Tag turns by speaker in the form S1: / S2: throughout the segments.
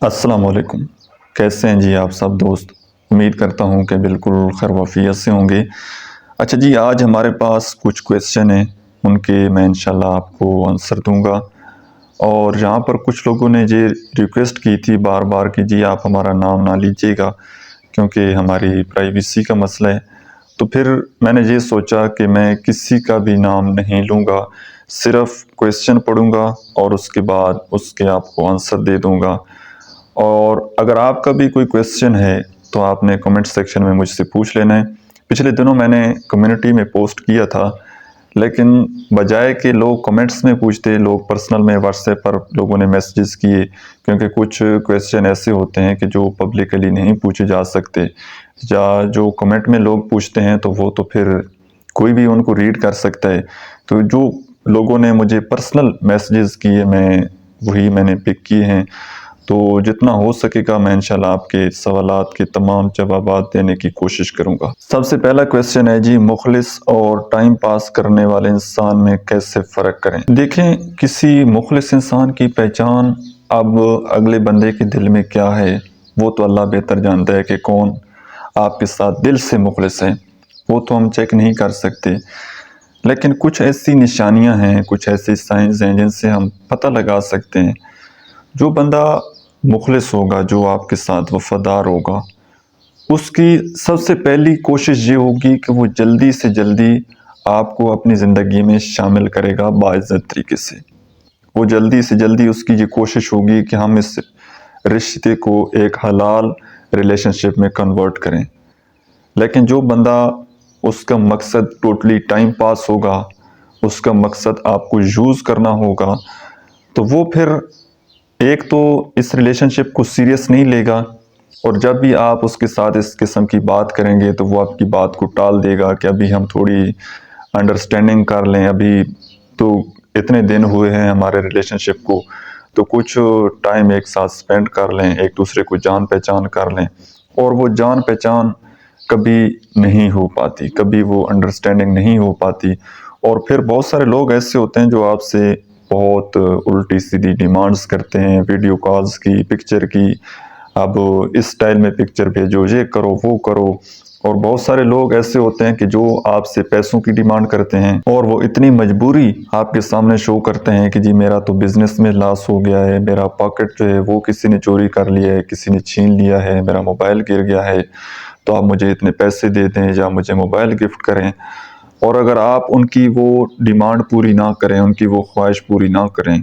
S1: अस्सलाम वालेकुम। कैसे हैं जी आप सब दोस्त? उम्मीद करता हूँ कि बिल्कुल खैर वाफ़ियत से होंगे। अच्छा जी, आज हमारे पास कुछ क्वेश्चन हैं, उनके मैं इंशाल्लाह आपको आंसर दूँगा। और यहाँ पर कुछ लोगों ने ये रिक्वेस्ट की थी बार-बार कि जी आप हमारा नाम ना लीजिएगा, क्योंकि हमारी प्राइवेसी का मसला है। तो फिर मैंने ये सोचा कि मैं किसी का भी नाम नहीं लूँगा, सिर्फ़ क्वेश्चन पढ़ूँगा और उसके बाद उसके आपको आंसर दे दूँगा। और अगर आपका भी कोई क्वेश्चन है तो आपने कमेंट सेक्शन में मुझसे पूछ लेना है। पिछले दिनों मैंने कम्युनिटी में पोस्ट किया था, लेकिन बजाय कि लोग कमेंट्स में पूछते, लोग पर्सनल में व्हाट्सएप पर लोगों ने मैसेजेस किए, क्योंकि कुछ क्वेश्चन ऐसे होते हैं कि जो पब्लिकली नहीं पूछे जा सकते, या जो कमेंट में लोग पूछते हैं तो वो तो फिर कोई भी उनको रीड कर सकता है। तो जो लोगों ने मुझे पर्सनल मैसेजेस किए वही मैंने पिक किए हैं। तो जितना हो सकेगा मैं इंशाल्लाह आपके सवालात के तमाम जवाबात देने की कोशिश करूंगा। सबसे पहला क्वेश्चन है जी, मुखलिस और टाइम पास करने वाले इंसान में कैसे फ़र्क करें? देखें, किसी मुखलिस इंसान की पहचान अब अगले बंदे के दिल में क्या है, वो तो अल्लाह बेहतर जानता है कि कौन आपके साथ दिल से मुखलिस है, वो तो हम चेक नहीं कर सकते। लेकिन कुछ ऐसी निशानियां हैं, कुछ ऐसे साइंस हैं जिनसे हम पता लगा सकते हैं। जो बंदा मुखलिस होगा, जो आपके साथ वफादार होगा, उसकी सबसे पहली कोशिश ये होगी कि वो जल्दी से जल्दी आपको अपनी ज़िंदगी में शामिल करेगा बाइज़्ज़त तरीके से। वो जल्दी से जल्दी उसकी ये कोशिश होगी कि हम इस रिश्ते को एक हलाल रिलेशनशिप में कन्वर्ट करें। लेकिन जो बंदा, उसका मकसद टोटली टाइम पास होगा, उसका मकसद आपको यूज़ करना होगा, तो वो फिर एक तो इस रिलेशनशिप को सीरियस नहीं लेगा, और जब भी आप उसके साथ इस किस्म की बात करेंगे तो वो आपकी बात को टाल देगा कि अभी हम थोड़ी अंडरस्टैंडिंग कर लें, अभी तो इतने दिन हुए हैं हमारे रिलेशनशिप को, तो कुछ टाइम एक साथ स्पेंड कर लें, एक दूसरे को जान पहचान कर लें। और वो जान पहचान कभी नहीं हो पाती, कभी वो अंडरस्टैंडिंग नहीं हो पाती। और फिर बहुत सारे लोग ऐसे होते हैं जो आपसे बहुत उल्टी सीधी डिमांड्स करते हैं, वीडियो कॉल्स की, पिक्चर की, अब इस स्टाइल में पिक्चर भेजो, ये करो वो करो। और बहुत सारे लोग ऐसे होते हैं कि जो आपसे पैसों की डिमांड करते हैं, और वो इतनी मजबूरी आपके सामने शो करते हैं कि जी मेरा तो बिजनेस में लॉस हो गया है, मेरा पॉकेट जो है वो किसी ने चोरी कर लिया है, किसी ने छीन लिया है, मेरा मोबाइल गिर गया है, तो आप मुझे इतने पैसे दे दें या मुझे मोबाइल गिफ्ट करें। और अगर आप उनकी वो डिमांड पूरी ना करें, उनकी वो ख्वाहिश पूरी ना करें,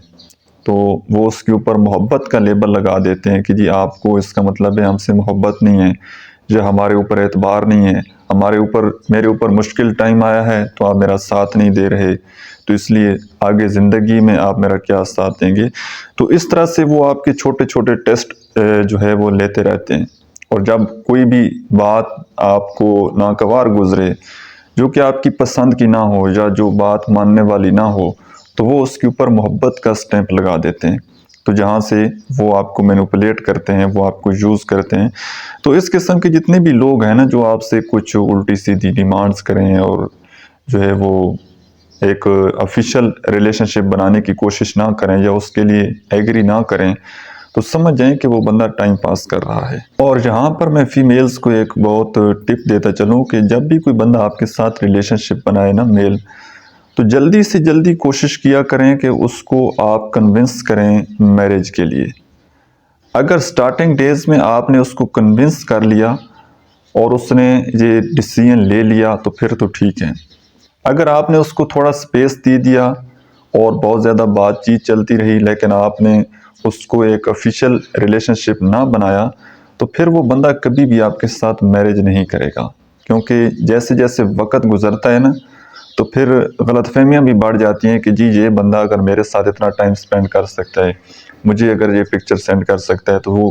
S1: तो वो उसके ऊपर मोहब्बत का लेबल लगा देते हैं कि जी आपको, इसका मतलब है हमसे मोहब्बत नहीं है, या हमारे ऊपर एतबार नहीं है, हमारे ऊपर, मेरे ऊपर मुश्किल टाइम आया है तो आप मेरा साथ नहीं दे रहे, तो इसलिए आगे ज़िंदगी में आप मेरा क्या साथ देंगे। तो इस तरह से वो आपके छोटे छोटे टेस्ट जो है वो लेते रहते हैं। और जब कोई भी बात आपको नागवार गुजरे, जो कि आपकी पसंद की ना हो, या जो बात मानने वाली ना हो, तो वो उसके ऊपर मोहब्बत का स्टैंप लगा देते हैं। तो जहाँ से वो आपको मैनिपुलेट करते हैं, वो आपको यूज़ करते हैं। तो इस किस्म के जितने भी लोग हैं ना, जो आपसे कुछ उल्टी सीधी डिमांड्स करें और जो है वो एक ऑफिशियल रिलेशनशिप बनाने की कोशिश ना करें, या उसके लिए एग्री ना करें, तो समझ जाएं कि वो बंदा टाइम पास कर रहा है। और यहाँ पर मैं फीमेल्स को एक बहुत टिप देता चलूँ कि जब भी कोई बंदा आपके साथ रिलेशनशिप बनाए ना, मेल, तो जल्दी से जल्दी कोशिश किया करें कि उसको आप कन्विंस करें मैरिज के लिए। अगर स्टार्टिंग डेज में आपने उसको कन्विंस कर लिया और उसने ये डिसीजन ले लिया तो फिर तो ठीक है। अगर आपने उसको थोड़ा स्पेस दे दिया और बहुत ज़्यादा बातचीत चलती रही, लेकिन आपने उसको एक ऑफिशियल रिलेशनशिप ना बनाया, तो फिर वो बंदा कभी भी आपके साथ मैरिज नहीं करेगा। क्योंकि जैसे जैसे वक्त गुजरता है ना, तो फिर गलतफहमियां भी बढ़ जाती हैं कि जी ये बंदा अगर मेरे साथ इतना टाइम स्पेंड कर सकता है, मुझे अगर ये पिक्चर सेंड कर सकता है, तो वो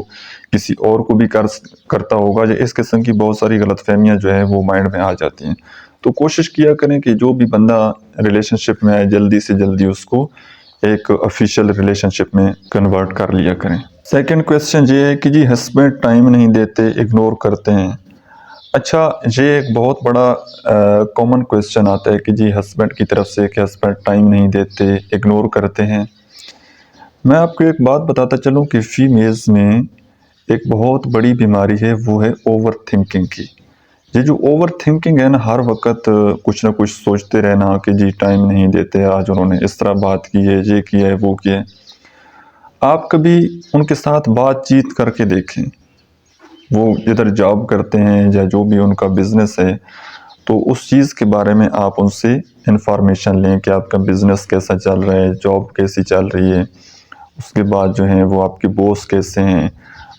S1: किसी और को भी करता होगा। या इस किस्म की बहुत सारी गलतफहमियां जो है वो माइंड में आ जाती हैं। तो कोशिश किया करें कि जो भी बंदा रिलेशनशिप में आए, जल्दी से जल्दी उसको एक ऑफिशियल रिलेशनशिप में कन्वर्ट कर लिया करें। सेकंड क्वेश्चन ये है कि जी हस्बैंड टाइम नहीं देते, इग्नोर करते हैं। अच्छा, ये एक बहुत बड़ा कॉमन क्वेश्चन आता है कि जी हस्बैंड की तरफ से कि हस्बैंड टाइम नहीं देते, इग्नोर करते हैं। मैं आपको एक बात बताता चलूँ कि फीमेल्स में एक बहुत बड़ी बीमारी है, वो है ओवर थिंकिंग की। ये जो ओवर थिंकिंग है ना, हर वक्त कुछ ना कुछ सोचते रहना कि जी टाइम नहीं देते, आज उन्होंने इस तरह बात की है, ये किया है, वो किया है। आप कभी उनके साथ बातचीत करके देखें, वो इधर जॉब करते हैं या जो भी उनका बिजनेस है, तो उस चीज़ के बारे में आप उनसे इंफॉर्मेशन लें कि आपका बिजनेस कैसा चल रहा है, जॉब कैसी चल रही है। उसके बाद जो है वो आपके बॉस कैसे हैं,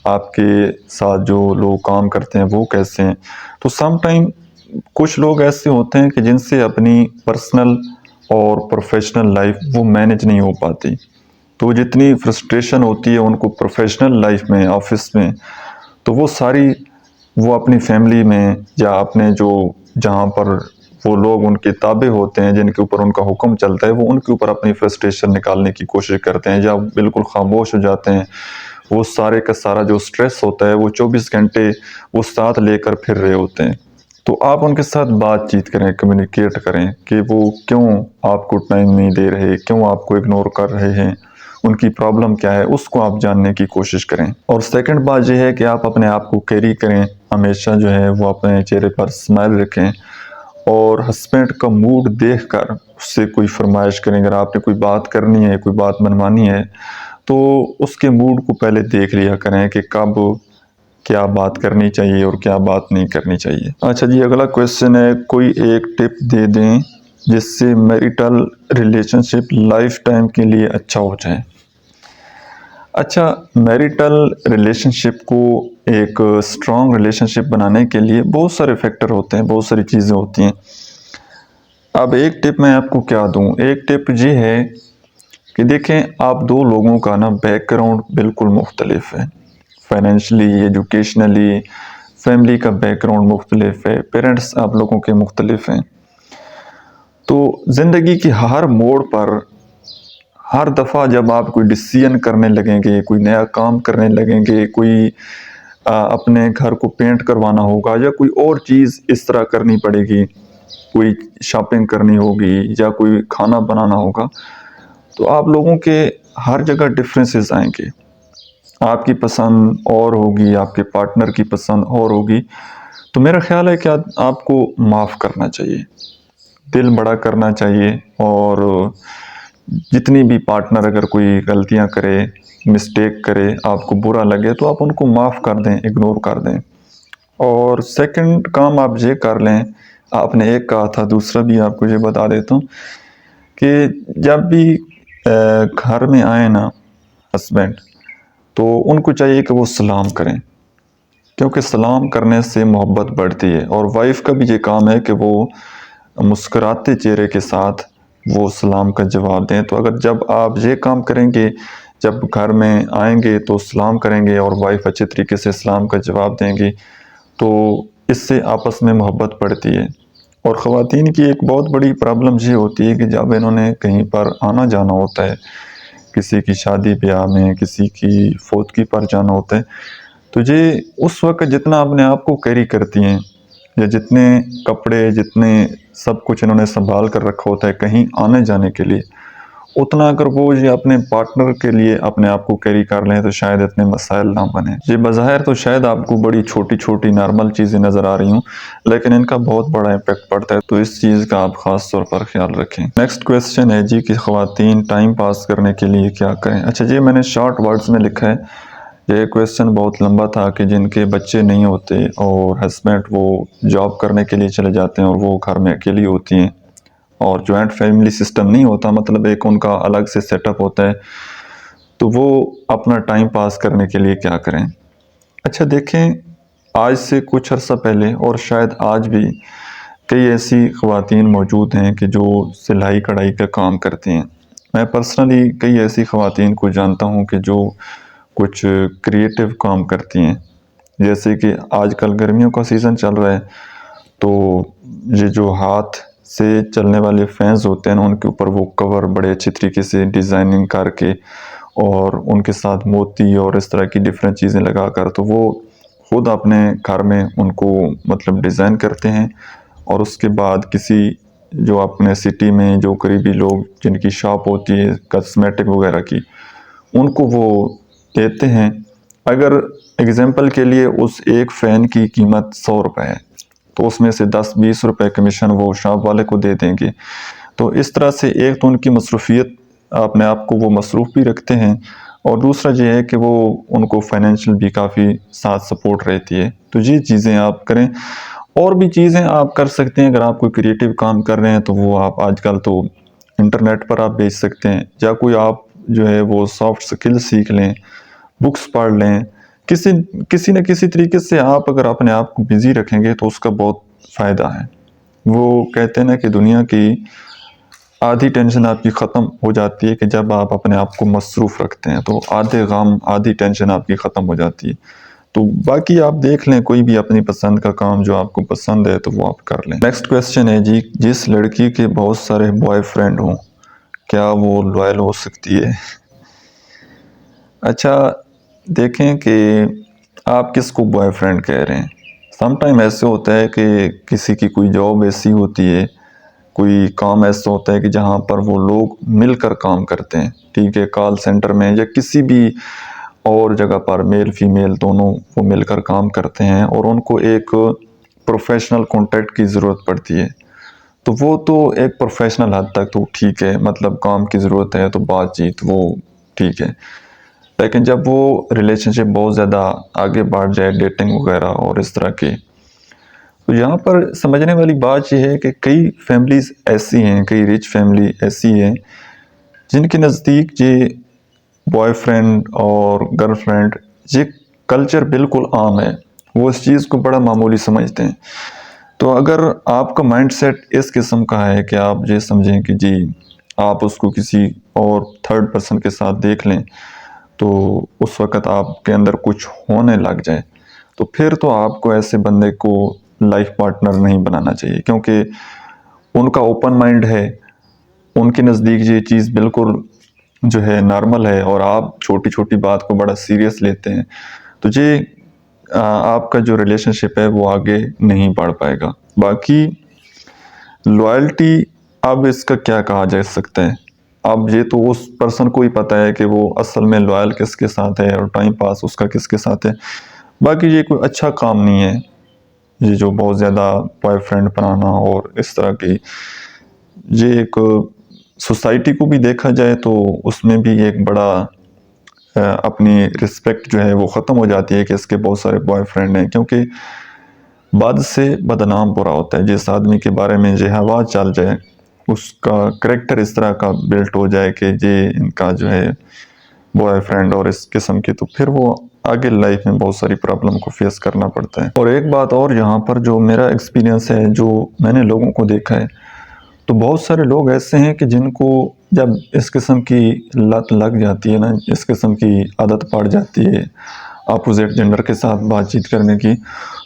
S1: आपके साथ जो लोग काम करते हैं वो कैसे हैं। तो सम टाइम कुछ लोग ऐसे होते हैं कि जिनसे अपनी पर्सनल और प्रोफेशनल लाइफ वो मैनेज नहीं हो पाती। तो जितनी फ्रस्ट्रेशन होती है उनको प्रोफेशनल लाइफ में, ऑफिस में, तो वो सारी वो अपनी फैमिली में या अपने जो जहाँ पर वो लोग उनके ताबे होते हैं, जिनके ऊपर उनका हुक्म चलता है, वो उनके ऊपर अपनी फ्रस्ट्रेशन निकालने की कोशिश करते हैं या बिल्कुल खामोश हो जाते हैं। वो सारे का सारा जो स्ट्रेस होता है वो 24 घंटे वो साथ लेकर फिर रहे होते हैं। तो आप उनके साथ बातचीत करें, कम्युनिकेट करें कि वो क्यों आपको टाइम नहीं दे रहे, क्यों आपको इग्नोर कर रहे हैं, उनकी प्रॉब्लम क्या है, उसको आप जानने की कोशिश करें। और सेकंड बात यह है कि आप अपने आप को कैरी करें, हमेशा जो है वो अपने चेहरे पर स्माइल रखें और हस्बैंड का मूड देखकर उससे कोई फरमाइश करें। अगर आपने कोई बात करनी है, कोई बात मनवानी है, तो उसके मूड को पहले देख लिया करें कि कब क्या बात करनी चाहिए और क्या बात नहीं करनी चाहिए। अच्छा जी, अगला क्वेश्चन है, कोई एक टिप दे दें जिससे मैरिटल रिलेशनशिप लाइफ टाइम के लिए अच्छा हो जाए। अच्छा, मैरिटल रिलेशनशिप को एक स्ट्रॉन्ग रिलेशनशिप बनाने के लिए बहुत सारे फैक्टर होते हैं, बहुत सारी चीज़ें होती हैं। अब एक टिप मैं आपको क्या दूं, एक टिप ये है कि देखें, आप दो लोगों का ना बैकग्राउंड बिल्कुल मुख्तलिफ है। फाइनेंशली, एजुकेशनली, फैमिली का बैकग्राउंड मुख्तलिफ है, पेरेंट्स आप लोगों के मुख्तलिफ हैं। तो ज़िंदगी की हर मोड़ पर, हर दफ़ा जब आप कोई डिसीजन करने लगेंगे, कोई नया काम करने लगेंगे, कोई अपने घर को पेंट करवाना होगा या कोई और चीज़ इस तरह करनी पड़ेगी, कोई शॉपिंग करनी होगी या कोई खाना बनाना होगा, तो आप लोगों के हर जगह डिफरेंसेस आएंगे। आपकी पसंद और होगी, आपके पार्टनर की पसंद और होगी। तो मेरा ख्याल है कि आपको माफ़ करना चाहिए, दिल बड़ा करना चाहिए। और जितनी भी पार्टनर अगर कोई गलतियां करे, मिस्टेक करे, आपको बुरा लगे, तो आप उनको माफ़ कर दें, इग्नोर कर दें। और सेकंड काम आप ये कर लें, आपने एक कहा था, दूसरा भी आपको ये बता देता हूँ कि जब भी घर में आए ना हस्बैंड, तो उनको चाहिए कि वो सलाम करें, क्योंकि सलाम करने से मोहब्बत बढ़ती है। और वाइफ का भी ये काम है कि वो मुस्कुराते चेहरे के साथ वो सलाम का जवाब दें। तो अगर जब आप ये काम करेंगे, जब घर में आएंगे तो सलाम करेंगे और वाइफ अच्छे तरीके से सलाम का जवाब देंगी, तो इससे आपस में मोहब्बत बढ़ती है। और ख़वातीन की एक बहुत बड़ी प्रॉब्लम ये होती है कि जब इन्होंने कहीं पर आना जाना होता है, किसी की शादी ब्याह में, किसी की फौतगी पर जाना होता है, तो ये उस वक्त जितना अपने आप को कैरी करती हैं, या जितने कपड़े, जितने सब कुछ इन्होंने संभाल कर रखा होता है कहीं आने जाने के लिए, उतना अगर वो ये अपने पार्टनर के लिए अपने आप को कैरी कर लें तो शायद इतने मसाइल ना बने। ये बज़ाहिर तो शायद आपको बड़ी छोटी छोटी नॉर्मल चीज़ें नज़र आ रही हूँ, लेकिन इनका बहुत बड़ा इम्पेक्ट पड़ता है। तो इस चीज़ का आप ख़ास तौर पर ख्याल रखें। नेक्स्ट क्वेश्चन है जी कि ख़वातीन टाइम पास करने के लिए क्या करें। अच्छा जी, मैंने शॉर्ट वर्ड्स में लिखा है। ये क्वेश्चन बहुत लंबा था कि जिनके बच्चे नहीं होते और हस्बैंड वो जॉब करने के लिए चले जाते हैं और वो घर में अकेली होती हैं और जॉइंट फैमिली सिस्टम नहीं होता, मतलब एक उनका अलग से सेटअप होता है, तो वो अपना टाइम पास करने के लिए क्या करें। अच्छा देखें, आज से कुछ अर्सा पहले और शायद आज भी कई ऐसी ख़वातीन मौजूद हैं कि जो सिलाई कढ़ाई का काम करती हैं। मैं पर्सनली कई ऐसी ख़वातीन को जानता हूँ कि जो कुछ क्रिएटिव काम करती हैं। जैसे कि आजकल गर्मियों का सीज़न चल रहा है, तो ये जो हाथ से चलने वाले फैंस होते हैं ना, उनके ऊपर वो कवर बड़े अच्छे तरीके से डिज़ाइनिंग करके और उनके साथ मोती और इस तरह की डिफरेंट चीज़ें लगाकर, तो वो खुद अपने घर में उनको मतलब डिज़ाइन करते हैं। और उसके बाद किसी जो अपने सिटी में जो करीबी लोग जिनकी शॉप होती है कॉस्मेटिक वगैरह की, उनको वो देते हैं। अगर एग्जाम्पल के लिए उस एक फ़ैन की कीमत 100 रुपये है, तो उसमें से 10-20 रुपये कमीशन वो शॉप वाले को दे देंगे। तो इस तरह से एक तो उनकी मसरूफ़ियत, अपने आप को वो मसरूफ़ भी रखते हैं, और दूसरा ये है कि वो उनको फाइनेंशियल भी काफ़ी साथ सपोर्ट रहती है। तो ये चीज़ें आप करें। और भी चीज़ें आप कर सकते हैं, अगर आप कोई क्रिएटिव काम कर रहे हैं तो वो आप आजकल तो इंटरनेट पर आप बेच सकते हैं, या कोई आप जो है वो सॉफ्ट स्किल सीख लें, बुक्स पढ़ लें। किसी किसी न किसी तरीके से आप अगर अपने आप को बिज़ी रखेंगे तो उसका बहुत फ़ायदा है। वो कहते हैं ना कि दुनिया की आधी टेंशन आपकी ख़त्म हो जाती है कि जब आप अपने आप को मसरूफ़ रखते हैं, तो आधे गम, आधी टेंशन आपकी ख़त्म हो जाती है। तो बाकी आप देख लें कोई भी अपनी पसंद का काम जो आपको पसंद है तो वो आप कर लें। नेक्स्ट क्वेश्चन है जी, जिस लड़की के बहुत सारे बॉयफ्रेंड हों, क्या वो लॉयल हो सकती है? अच्छा, देखें कि आप किसको बॉयफ्रेंड कह रहे हैं। समटाइम ऐसे होता है कि किसी की कोई जॉब ऐसी होती है, कोई काम ऐसा होता है कि जहाँ पर वो लोग मिलकर काम करते हैं, ठीक है, कॉल सेंटर में या किसी भी और जगह पर मेल फीमेल दोनों वो मिलकर काम करते हैं, और उनको एक प्रोफेशनल कॉन्टैक्ट की ज़रूरत पड़ती है। तो वो तो एक प्रोफेशनल हद तक तो ठीक है, मतलब काम की ज़रूरत है तो बातचीत वो ठीक है। लेकिन जब वो रिलेशनशिप बहुत ज़्यादा आगे बढ़ जाए, डेटिंग वगैरह और इस तरह की, तो यहाँ पर समझने वाली बात यह है कि कई फैमिलीज़ ऐसी हैं, कई रिच फैमिली ऐसी हैं जिनके नज़दीक ये बॉयफ्रेंड और गर्लफ्रेंड ये कल्चर बिल्कुल आम है। वो इस चीज़ को बड़ा मामूली समझते हैं। तो अगर आपका माइंडसेट इस किस्म का है कि आप ये समझें कि जी आप उसको किसी और थर्ड पर्सन के साथ देख लें, तो उस वक़्त आपके अंदर कुछ होने लग जाए, तो फिर तो आपको ऐसे बंदे को लाइफ पार्टनर नहीं बनाना चाहिए, क्योंकि उनका ओपन माइंड है, उनके नज़दीक ये चीज़ बिल्कुल जो है नॉर्मल है, और आप छोटी छोटी बात को बड़ा सीरियस लेते हैं। तो ये आपका जो रिलेशनशिप है वो आगे नहीं बढ़ पाएगा। बाकी लॉयल्टी, अब इसका क्या कहा जा सकता है, अब ये तो उस पर्सन को ही पता है कि वो असल में लॉयल किसके साथ है और टाइम पास उसका किसके साथ है। बाकी ये कोई अच्छा काम नहीं है, ये जो बहुत ज़्यादा बॉयफ्रेंड बनाना और इस तरह की, ये एक सोसाइटी को भी देखा जाए तो उसमें भी एक बड़ा अपनी रिस्पेक्ट जो है वो ख़त्म हो जाती है कि इसके बहुत सारे बॉयफ्रेंड हैं, क्योंकि बद से बदनाम बुरा होता है। जिस आदमी के बारे में ये हवा चल जाए, उसका करेक्टर इस तरह का बिल्ट हो जाए कि ये इनका जो है बॉयफ्रेंड और इस किस्म की, तो फिर वो आगे लाइफ में बहुत सारी प्रॉब्लम को फेस करना पड़ता है। और एक बात और यहाँ पर जो मेरा एक्सपीरियंस है, जो मैंने लोगों को देखा है, तो बहुत सारे लोग ऐसे हैं कि जिनको जब इस किस्म की लत लग जाती है ना, इस किस्म की आदत पड़ जाती है अपोजिट जेंडर के साथ बातचीत करने की,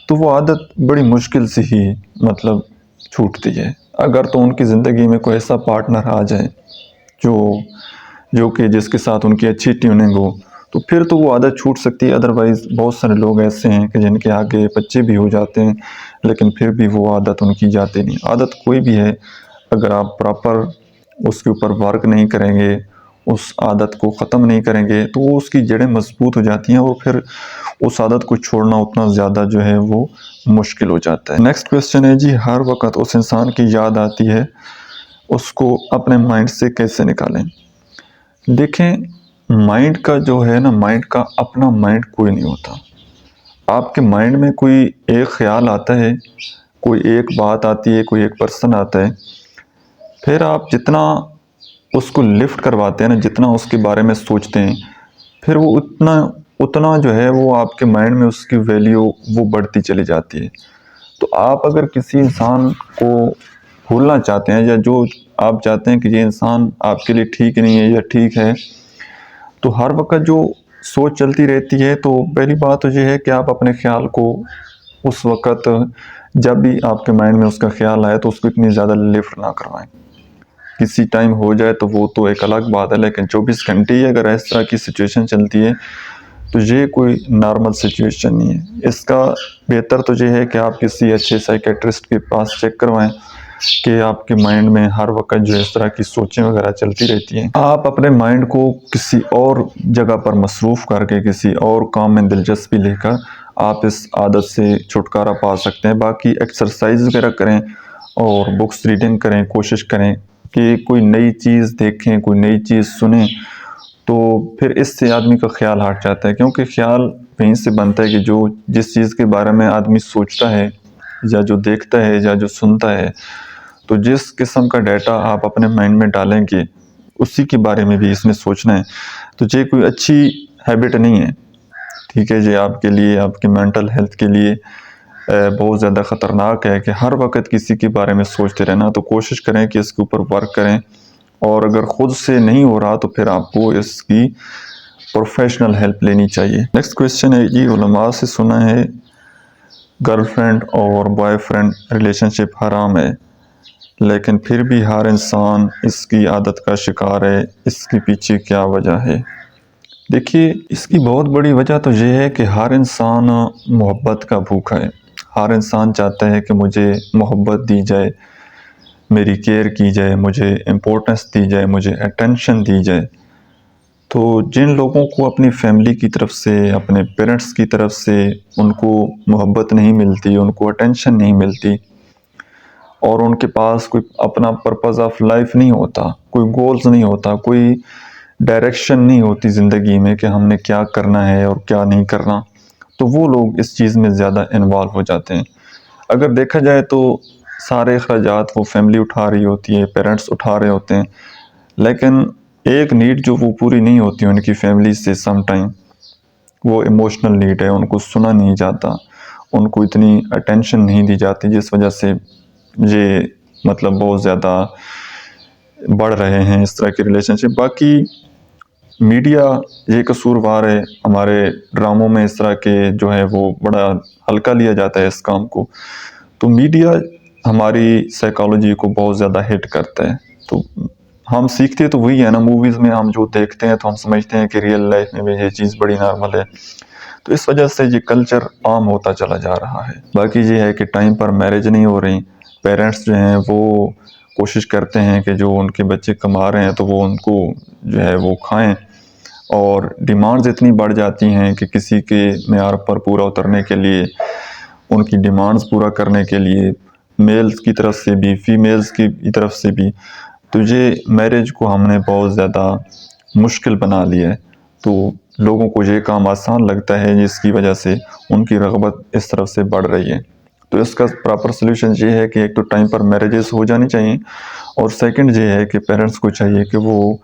S1: तो वो आदत बड़ी मुश्किल से ही मतलब छूटती है। अगर तो उनकी ज़िंदगी में कोई ऐसा पार्टनर आ जाए जो कि जिसके साथ उनकी अच्छी ट्यूनिंग हो, तो फिर तो वो आदत छूट सकती है। अदरवाइज़ बहुत सारे लोग ऐसे हैं कि जिनके आगे बच्चे भी हो जाते हैं, लेकिन फिर भी वो आदत उनकी जाती नहीं। आदत कोई भी है, अगर आप प्रॉपर उसके ऊपर वर्क नहीं करेंगे, उस आदत को ख़त्म नहीं करेंगे, तो वो उसकी जड़ें मजबूत हो जाती हैं, और फिर उस आदत को छोड़ना उतना ज़्यादा जो है वो मुश्किल हो जाता है। नेक्स्ट क्वेश्चन है जी, हर वक्त उस इंसान की याद आती है, उसको अपने माइंड से कैसे निकालें? देखें, माइंड का जो है ना, माइंड का अपना माइंड कोई नहीं होता। आपके माइंड में कोई एक ख्याल आता है, कोई एक बात आती है, कोई एक पर्सन आता है, फिर आप जितना उसको लिफ्ट करवाते हैं ना, जितना उसके बारे में सोचते हैं, फिर वो उतना उतना जो है वो आपके माइंड में उसकी वैल्यू वो बढ़ती चली जाती है। तो आप अगर किसी इंसान को भूलना चाहते हैं, या जो आप चाहते हैं कि ये इंसान आपके लिए ठीक नहीं है या ठीक है, तो हर वक्त जो सोच चलती रहती है, तो पहली बात तो ये है कि आप अपने ख्याल को उस वक्त, जब भी आपके माइंड में उसका ख्याल आए, तो उसको इतनी ज़्यादा लिफ्ट ना करवाएं। किसी टाइम हो जाए तो वो तो एक अलग बात है, लेकिन 24 घंटे ही अगर इस तरह की सिचुएशन चलती है, तो ये कोई नॉर्मल सिचुएशन नहीं है। इसका बेहतर तो ये है कि आप किसी अच्छे साइकेट्रिस्ट के पास चेक करवाएं, कि आपके माइंड में हर वक्त जो है इस तरह की सोचें वगैरह चलती रहती हैं। आप अपने माइंड को किसी और जगह पर मसरूफ़ करके, किसी और काम में दिलचस्पी लेकर आप इस आदत से छुटकारा पा सकते हैं। बाकी एक्सरसाइज वगैरह करें और बुक्स रीडिंग करें, कोशिश करें कि कोई नई चीज़ देखें, कोई नई चीज़ सुनें, तो फिर इससे आदमी का ख्याल हट जाता है। क्योंकि ख्याल वहीं से बनता है कि जो जिस चीज़ के बारे में आदमी सोचता है या जो देखता है या जो सुनता है, तो जिस किस्म का डाटा आप अपने माइंड में डालेंगे उसी के बारे में भी इसमें सोचना है। तो ये कोई अच्छी हैबिट नहीं है, ठीक है। ये आपके लिए, आपकी मेंटल हेल्थ के लिए बहुत ज़्यादा ख़तरनाक है कि हर वक्त किसी के बारे में सोचते रहना। तो कोशिश करें कि इसके ऊपर वर्क करें, और अगर ख़ुद से नहीं हो रहा तो फिर आपको इसकी प्रोफेशनल हेल्प लेनी चाहिए। नेक्स्ट क्वेश्चन है जी, उलमा से सुना है गर्लफ्रेंड और बॉयफ्रेंड रिलेशनशिप हराम है, लेकिन फिर भी हर इंसान इसकी आदत का शिकार है, इसके पीछे क्या वजह है? देखिए, इसकी बहुत बड़ी वजह तो ये है कि हर इंसान मोहब्बत का भूखा है। हर इंसान चाहता है कि मुझे मोहब्बत दी जाए, मेरी केयर की जाए, मुझे इम्पोर्टेंस दी जाए, मुझे अटेंशन दी जाए। तो जिन लोगों को अपनी फैमिली की तरफ से, अपने पेरेंट्स की तरफ से उनको मोहब्बत नहीं मिलती, उनको अटेंशन नहीं मिलती, और उनके पास कोई अपना पर्पस ऑफ लाइफ नहीं होता, कोई गोल्स नहीं होता, कोई डायरेक्शन नहीं होती ज़िंदगी में कि हमने क्या करना है और क्या नहीं करना, तो वो लोग इस चीज़ में ज़्यादा इन्वॉल्व हो जाते हैं। अगर देखा जाए तो सारे अखराजात वो फैमिली उठा रही होती है, पेरेंट्स उठा रहे होते हैं, लेकिन एक नीड जो वो पूरी नहीं होती उनकी फैमिली से सम टाइम, वो इमोशनल नीड है। उनको सुना नहीं जाता, उनको इतनी अटेंशन नहीं दी जाती, जिस वजह से ये मतलब बहुत ज़्यादा बढ़ रहे हैं इस तरह के रिलेशनशिप। बाकी मीडिया ये कसूरवार है, हमारे ड्रामों में इस तरह के जो है वो बड़ा हल्का लिया जाता है इस काम को। तो मीडिया हमारी साइकोलॉजी को बहुत ज़्यादा हिट करता है। तो हम सीखते तो वही है ना, मूवीज़ में हम जो देखते हैं तो हम समझते हैं कि रियल लाइफ में भी ये चीज़ बड़ी नॉर्मल है। तो इस वजह से ये कल्चर आम होता चला जा रहा है। बाकी ये है कि टाइम पर मैरिज नहीं हो रही, पेरेंट्स जो हैं वो कोशिश करते हैं कि जो उनके बच्चे कमा रहे हैं तो वो उनको जो है वो खाएं, और डिमांड्स इतनी बढ़ जाती हैं कि किसी के मेयार पर पूरा उतरने के लिए, उनकी डिमांड्स पूरा करने के लिए मेल्स की तरफ से भी, फीमेल्स की तरफ से भी, तो ये मैरिज को हमने बहुत ज़्यादा मुश्किल बना लिया है। तो लोगों को ये काम आसान लगता है, जिसकी वजह से उनकी रग़बत इस तरफ से बढ़ रही है। तो इसका प्रॉपर सलूशन ये है कि एक तो टाइम पर मैरिजेस हो जानी चाहिए, और सेकंड ये है कि पेरेंट्स को चाहिए कि वो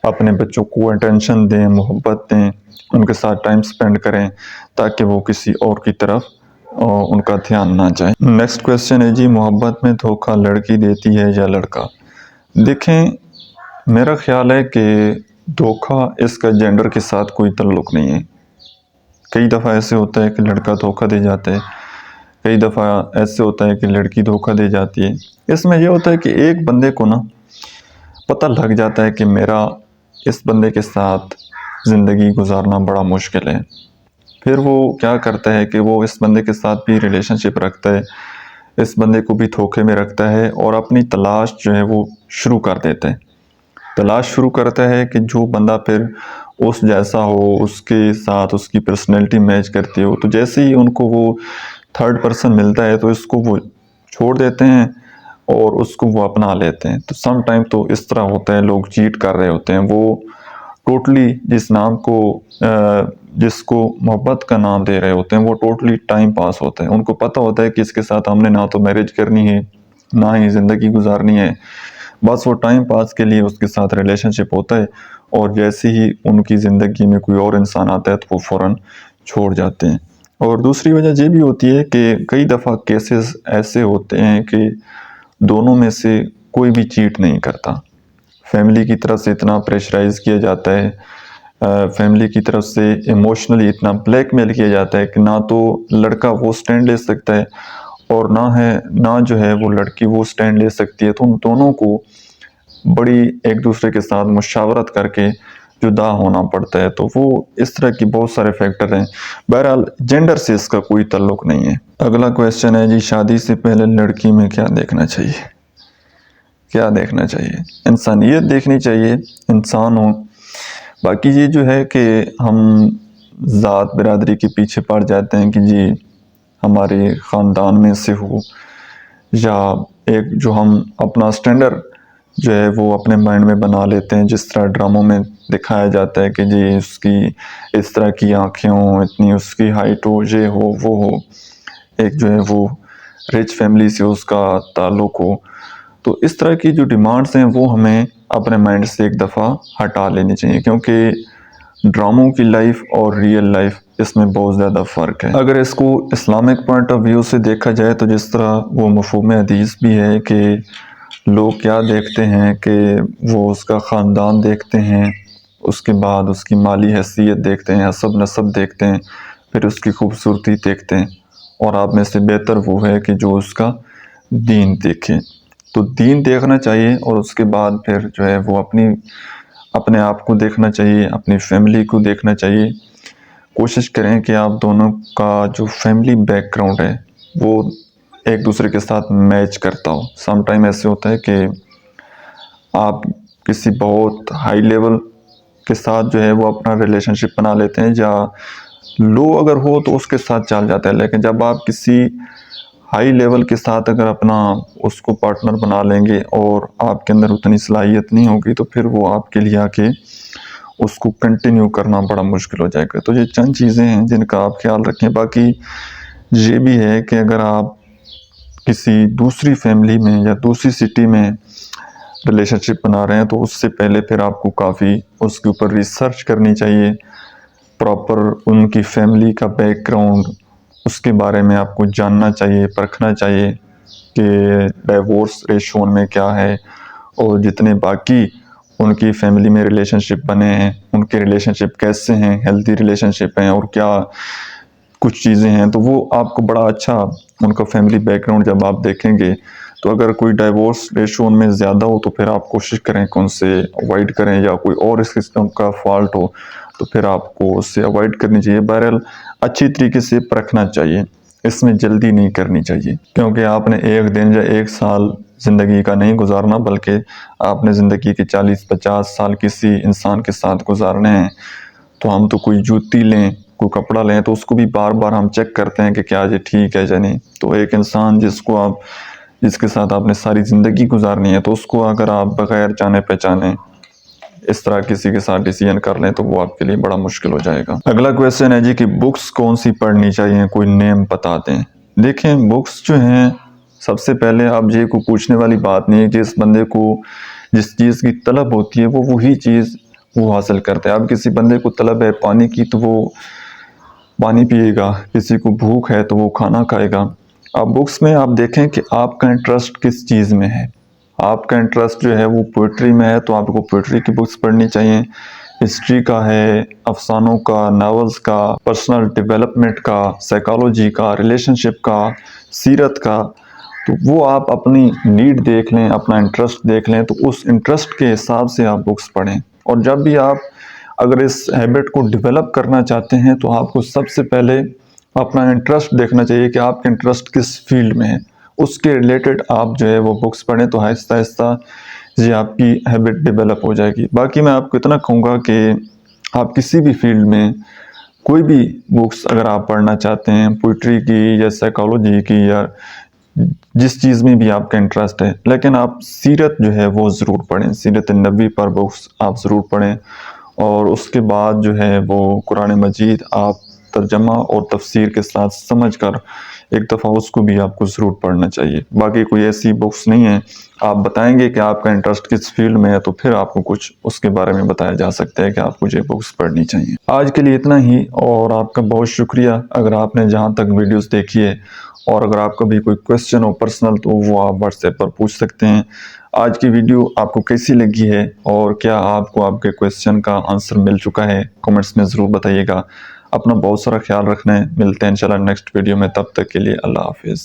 S1: अपने बच्चों को अटेंशन दें, मोहब्बत दें, उनके साथ टाइम स्पेंड करें, ताकि वो किसी और की तरफ उनका ध्यान ना जाए। नेक्स्ट क्वेश्चन है जी, मोहब्बत में धोखा लड़की देती है या लड़का? देखें, मेरा ख्याल है कि धोखा इसका जेंडर के साथ कोई ताल्लुक़ नहीं है। कई दफ़ा ऐसे होता है कि लड़का धोखा दे जाता है, कई दफ़ा ऐसे होता है कि लड़की धोखा दे जाती है। इसमें यह होता है कि एक बंदे को ना पता लग जाता है कि मेरा इस बंदे के साथ ज़िंदगी गुजारना बड़ा मुश्किल है। फिर वो क्या करता है कि वो इस बंदे के साथ भी रिलेशनशिप रखता है, इस बंदे को भी धोखे में रखता है, और अपनी तलाश जो है वो शुरू कर देता है। तलाश शुरू करता है कि जो बंदा फिर उस जैसा हो, उसके साथ उसकी पर्सनैलिटी मैच करती हो। तो जैसे ही उनको वो थर्ड पर्सन मिलता है तो इसको वो छोड़ देते हैं और उसको वो अपना लेते हैं। तो सम टाइम तो इस तरह होता है, लोग चीट कर रहे होते हैं, वो टोटली जिस नाम को जिसको मोहब्बत का नाम दे रहे होते हैं, वो टोटली टाइम पास होता है। उनको पता होता है कि इसके साथ हमने ना तो मैरिज करनी है, ना ही ज़िंदगी गुजारनी है, बस वो टाइम पास के लिए उसके साथ रिलेशनशिप होता है, और जैसे ही उनकी ज़िंदगी में कोई और इंसान आता है तो वो फ़ौरन छोड़ जाते हैं। और दूसरी वजह ये भी होती है कि कई दफ़ा केसेस ऐसे होते हैं कि दोनों में से कोई भी चीट नहीं करता। फैमिली की तरफ से इतना प्रेशराइज़ किया जाता है, फैमिली की तरफ से इमोशनली इतना ब्लैकमेल किया जाता है कि ना तो लड़का वो स्टैंड ले सकता है, और ना जो है वो लड़की वो स्टैंड ले सकती है। तो उन दोनों को बड़ी एक दूसरे के साथ मुशावरत करके जुदा होना पड़ता है। तो वो इस तरह की बहुत सारे फैक्टर हैं। बहरहाल जेंडर से इसका कोई ताल्लुक़ नहीं है। अगला क्वेश्चन है जी, शादी से पहले लड़की में क्या देखना चाहिए? क्या देखना चाहिए? इंसानियत देखनी चाहिए, इंसान हो। बाकी ये जो है कि हम ज़ात बिरादरी के पीछे पड़ जाते हैं कि जी हमारे ख़ानदान में से हो, या एक जो हम अपना स्टैंडर्ड जो है वो अपने माइंड में बना लेते हैं, जिस तरह ड्रामों में दिखाया जाता है कि जी उसकी इस तरह की आँखें हों, इतनी उसकी हाइट हो, ये हो वो हो, एक जो है वो रिच फैमिली से उसका ताल्लुक़ हो। तो इस तरह की जो डिमांड्स हैं वो हमें अपने माइंड से एक दफ़ा हटा लेनी चाहिए, क्योंकि ड्रामों की लाइफ और रियल लाइफ इसमें बहुत ज़्यादा फ़र्क है। अगर इसको इस्लामिक पॉइंट ऑफ व्यू से देखा जाए तो जिस तरह वो मफ़हूम हदीस भी है कि लोग क्या देखते हैं कि वो उसका ख़ानदान देखते हैं, उसके बाद उसकी माली हैसियत देखते हैं, हसब नसब देखते हैं, फिर उसकी खूबसूरती देखते हैं, और आप में से बेहतर वो है कि जो उसका दीन देखे। तो दीन देखना चाहिए और उसके बाद फिर जो है वो अपने आप को देखना चाहिए, अपनी फैमिली को देखना चाहिए। कोशिश करें कि आप दोनों का जो फैमिली बैकग्राउंड है वो एक दूसरे के साथ मैच करता हो। सम टाइम ऐसे होता है कि आप किसी बहुत हाई लेवल के साथ जो है वो अपना रिलेशनशिप बना लेते हैं, या लो अगर हो तो उसके साथ चल जाता है, लेकिन जब आप किसी हाई लेवल के साथ अगर अपना उसको पार्टनर बना लेंगे और आपके अंदर उतनी सलाहियत नहीं होगी तो फिर वो आपके लिए आके उसको कंटिन्यू करना बड़ा मुश्किल हो जाएगा। तो ये चंद चीज़ें हैं जिनका आप ख्याल रखें। बाकी ये भी है कि अगर आप किसी दूसरी फैमिली में या दूसरी सिटी में रिलेशनशिप बना रहे हैं तो उससे पहले फिर आपको काफ़ी उसके ऊपर रिसर्च करनी चाहिए, प्रॉपर उनकी फैमिली का बैकग्राउंड उसके बारे में आपको जानना चाहिए, परखना चाहिए कि डाइवोर्स रेशो में क्या है, और जितने बाकी उनकी फैमिली में रिलेशनशिप बने हैं उनके रिलेशनशिप कैसे हैं, हेल्दी रिलेशनशिप हैं और क्या कुछ चीज़ें हैं, तो वो आपको बड़ा अच्छा उनका फैमिली बैकग्राउंड जब आप देखेंगे तो अगर कोई डाइवोर्स रेशो उनमें ज़्यादा हो तो फिर आप कोशिश करें कि उनसे अवॉइड करें, या कोई और इस किस्म का फॉल्ट हो तो फिर आपको उससे अवॉइड करनी चाहिए। बहरहाल अच्छी तरीके से परखना चाहिए, इसमें जल्दी नहीं करनी चाहिए, क्योंकि आपने एक दिन या एक साल ज़िंदगी का नहीं गुजारना, बल्कि आपने ज़िंदगी के 40-50 साल किसी इंसान के साथ गुजारने हैं। तो हम तो कोई जूती लें, कोई कपड़ा लें तो उसको भी बार बार हम चेक करते हैं कि क्या ये ठीक है या नहीं। तो एक इंसान जिसके साथ आपने सारी ज़िंदगी गुजारनी है, तो उसको अगर आप बग़ैर जाने पहचाने इस तरह किसी के साथ डिसीजन कर लें तो वो आपके लिए बड़ा मुश्किल हो जाएगा। अगला क्वेश्चन है जी कि बुक्स कौन सी पढ़नी चाहिए, कोई नेम बता दें। देखें, बुक्स जो हैं सबसे पहले आप ये को पूछने वाली बात नहीं है कि इस बंदे को जिस चीज़ की तलब होती है वो वही चीज़ वो हासिल करता है। अब किसी बंदे को तलब है पानी की तो वो पानी पिएगा, किसी को भूख है तो वो खाना खाएगा। अब बुक्स में आप देखें कि आपका इंटरेस्ट किस चीज़ में है। आपका इंटरेस्ट जो है वो पोइट्री में है तो आपको पोइट्री की बुक्स पढ़नी चाहिए। हिस्ट्री का है, अफसानों का, नावल्स का, पर्सनल डेवलपमेंट का, साइकोलॉजी का, रिलेशनशिप का, सीरत का, तो वो आप अपनी नीड देख लें, अपना इंटरेस्ट देख लें, तो उस इंटरेस्ट के हिसाब से आप बुक्स पढ़ें। और जब भी आप अगर इस हैबिट को डेवलप करना चाहते हैं तो आपको सबसे पहले अपना इंटरेस्ट देखना चाहिए कि आपका इंटरेस्ट किस फील्ड में है, उसके रिलेटेड आप जो है वो बुक्स पढ़ें, तो आहिस्ता आहिस्ता ये आपकी हैबिट डेवलप हो जाएगी। बाकी मैं आपको इतना कहूँगा कि आप किसी भी फील्ड में कोई भी बुक्स अगर आप पढ़ना चाहते हैं, पोइट्री की या साइकोलॉजी की या जिस चीज़ में भी आपका इंटरेस्ट है, लेकिन आप सीरत जो है वो ज़रूर पढ़ें, सीरत नबी पर बुक्स आप ज़रूर पढ़ें। और उसके बाद जो है वो कुरान मजीद आप तर्जमा और तफसीर के साथ समझ कर एक दफ़ा उसको भी आपको ज़रूर पढ़ना चाहिए। बाकी कोई ऐसी बुक्स नहीं है, आप बताएंगे कि आपका इंटरेस्ट किस फील्ड में है तो फिर आपको कुछ उसके बारे में बताया जा सकता है कि आपको ये बुक्स पढ़नी चाहिए। आज के लिए इतना ही, और आपका बहुत शुक्रिया अगर आपने जहाँ तक वीडियोस देखी है, और अगर आपका भी कोई क्वेश्चन हो पर्सनल तो वो आप व्हाट्सएप पर पूछ सकते हैं। आज की वीडियो आपको कैसी लगी है और क्या आपको आपके क्वेश्चन का आंसर मिल चुका है, कमेंट्स में ज़रूर बताइएगा। अपना बहुत सारा ख्याल रखना है, मिलते हैं इंशाल्लाह नेक्स्ट वीडियो में, तब तक के लिए अल्लाह हाफिज़।